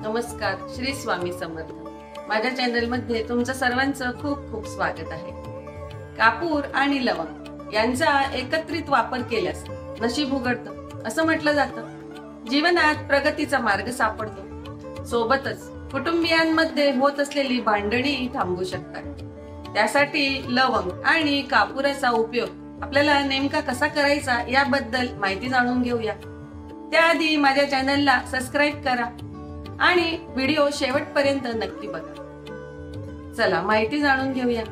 नमस्कार, श्री स्वामी समर्थ। माझ्या चॅनल मध्ये तुमचं सर्वांचं खूप खूप स्वागत आहे। कापूर आणि लवंग यांचा एकत्रित वापर केल्यास नशीब उघडतं असं म्हटलं जातं। जीवनात प्रगतीचा मार्ग सापडतो, सोबतच कुटुंबियांमध्ये होत असलेली भांडणी थांबू शकतात। त्यासाठी लवंग आणि कापुराचा उपयोग आपल्याला नेमका कसा करायचा याबद्दल माहिती जाणून घेऊया। त्याआधी माझ्या चॅनलला सबस्क्राइब करा आणि व्हिडिओ शेवटपर्यंत नक्की बघा। चला माहिती जाणून घेऊया।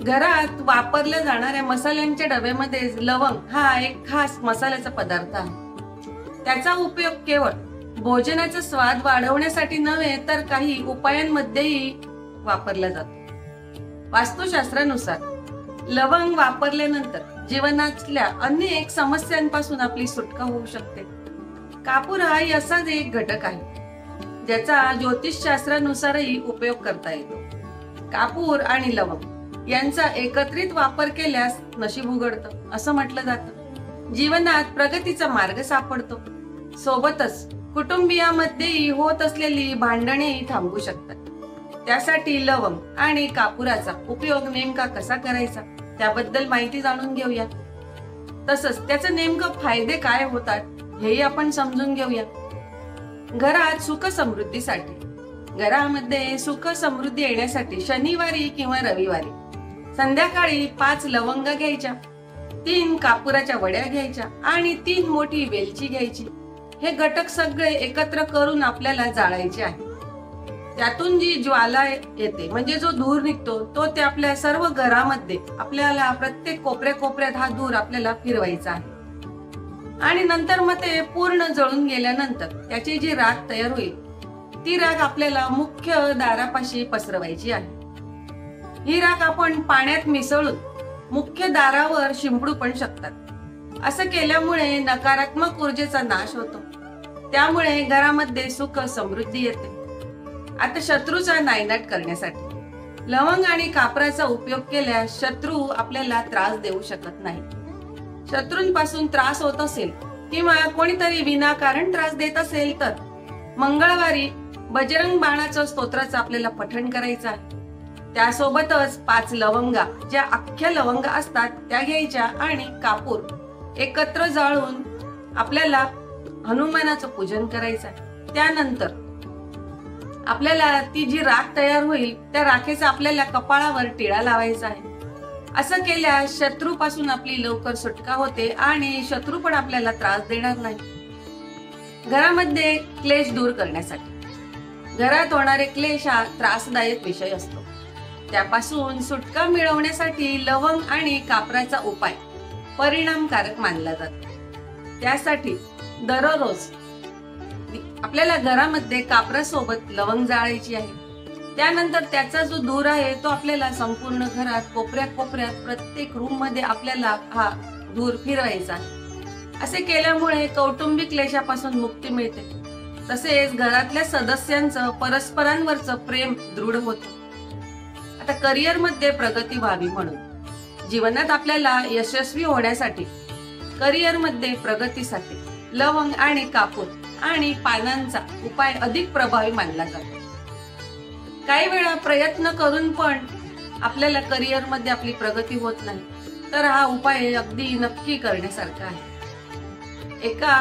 घरात वापरल्या जाणाऱ्या मसाल्यांच्या डब्यामध्ये लवंग हा एक खास मसाल्याचा पदार्थ आहे। त्याचा उपयोग केवळ भोजनाचा स्वाद वाढवण्यासाठी नव्हे तर काही उपायांमध्येही वापरला जातो। वास्तुशास्त्रानुसार लवंग वापरल्यानंतर जीवनातल्या अनेक समस्यांपासून आपली सुटका होऊ शकते। कापूर हा असाच एक घटक आहे ज्याचा ज्योतिषशास्त्रानुसारही उपयोग करता येतो। कापूर आणि लवंग यांचा एकत्रित वापर केल्यास नशीब उघडतं असं म्हटलं जातं। जीवनात प्रगतीचा मार्ग सापडतो, सोबतच कुटुंबियांमध्येही होत असलेली भांडणेही थांबू शकतात। त्यासाठी लवंग आणि कापुराचा उपयोग नेमका कसा करायचा त्याबद्दल माहिती जाणून घेऊया। तसंच त्याचे नेमकं फायदे काय होतात हेही आपण समजून घेऊया। घरात सुख समृद्धीसाठी घरामध्ये सुख समृद्धी येण्यासाठी शनिवारी किंवा रविवारी संध्याकाळी 5 लवंगा घ्यायच्या, 3 कापुराच्या वड्या घ्यायच्या आणि 3 मोठी वेलची घ्यायची। हे घटक सगळे एकत्र करून आपल्याला जाळायचे आहे। त्यातून जी ज्वाला येते म्हणजे जो धूर निघतो तो ते आपल्या सर्व घरामध्ये आपल्याला प्रत्येक कोपऱ्यात हा धूर आपल्याला फिरवायचा आहे आणि नंतर मग ते पूर्ण जळून गेल्यानंतर त्याची जी राख तयार होईल ती राख आपल्याला मुख्य दारापाशी पसरवायची आहे। ही राख आपण पाण्यात मिसळून मुख्य दारावर शिंपडू पण शकतात। असं केल्यामुळे नकारात्मक ऊर्जेचा नाश होतो, त्यामुळे घरामध्ये सुख समृद्धी येते। आता शत्रूचा नायनाट करण्यासाठी लवंग आणि कापराचा उपयोग केल्यास शत्रू आपल्याला त्रास देऊ शकत नाही। शत्रूंपासून त्रास होत असेल किंवा कोणीतरी विनाकारण त्रास देत असेल तर मंगळवारी बजरंग बाणाचं स्तोत्राचं आपल्याला पठण करायचं आहे। त्यासोबतच 5 लवंगा ज्या अख्ख्या लवंगा असतात त्या घ्यायच्या आणि कापूर एकत्र जाळून आपल्याला हनुमानाचं पूजन करायचं आहे। त्यानंतर आपल्याला ती जी राख तयार होईल त्या राखेचा आपल्याला कपाळावर टिळा लावायचा आहे। असं केल्यास शत्रूपासून आपली लवकर सुटका होते आणि शत्रू पण आपल्याला त्रास देणार नाही। घरामध्ये क्लेश दूर करण्यासाठी घरात होणारे क्लेश हा त्रासदायक विषय असतो, त्यापासून सुटका मिळवण्यासाठी लवंग आणि कापराचा उपाय परिणामकारक मानला जातो। त्यासाठी दररोज आपल्याला घरामध्ये कापरासोबत लवंग जाळायची आहे। त्यानंतर त्याचा जो धूर आहे तो आपल्याला संपूर्ण घरात कोपऱ्यात प्रत्येक रूम मध्ये आपल्याला हा धूर फिरवायचा आहे। असे केल्यामुळे कौटुंबिक क्लेशापासून मुक्ती मिळते, तसेच घरातल्या सदस्यांचं परस्परांवरचं प्रेम दृढ होतं। आता करिअर मध्ये प्रगती व्हावी म्हणून जीवनात आपल्याला यशस्वी होण्यासाठी करिअर मध्ये प्रगतीसाठी लवंग आणि कापूर आणि पानांचा उपाय अधिक प्रभावी मानला जातो। काही वेळा प्रयत्न करून पण आपल्याला करिअर मध्ये आपली प्रगती होत नाही, तर हा उपाय अगदी नक्की करण्यासारखा आहे। एका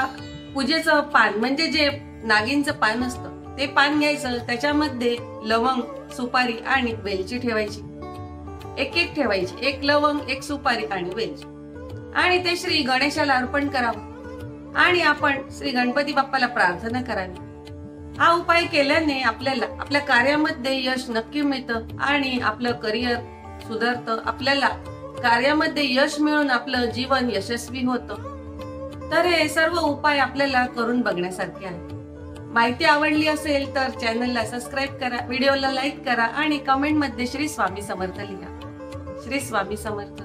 पूजेचं पान म्हणजे जे नागिनचं पान असतं ते पान घ्यायचं, त्याच्यामध्ये लवंग, सुपारी आणि वेलची ठेवायची, एक ठेवायची, 1 लवंग, 1 सुपारी आणि वेलची, आणि ते श्री गणेशाला अर्पण करावं आणि आपण श्री गणपती बाप्पाला प्रार्थना करावी। हा उपाय केल्याने आपल्याला आपल्या कार्यामध्ये यश नक्की मिळतं आणि आपलं करिअर सुधारतं। आपल्याला कार्यामध्ये यश मिळून आपलं जीवन यशस्वी होतं। तर हे सर्व उपाय आपल्याला करून बघण्यासारखे आहे। माहिती आवडली असेल तर चॅनलला सबस्क्राइब करा, व्हिडिओला लाईक करा आणि कमेंट मध्ये श्री स्वामी समर्थ लिहा। श्री स्वामी समर्थ।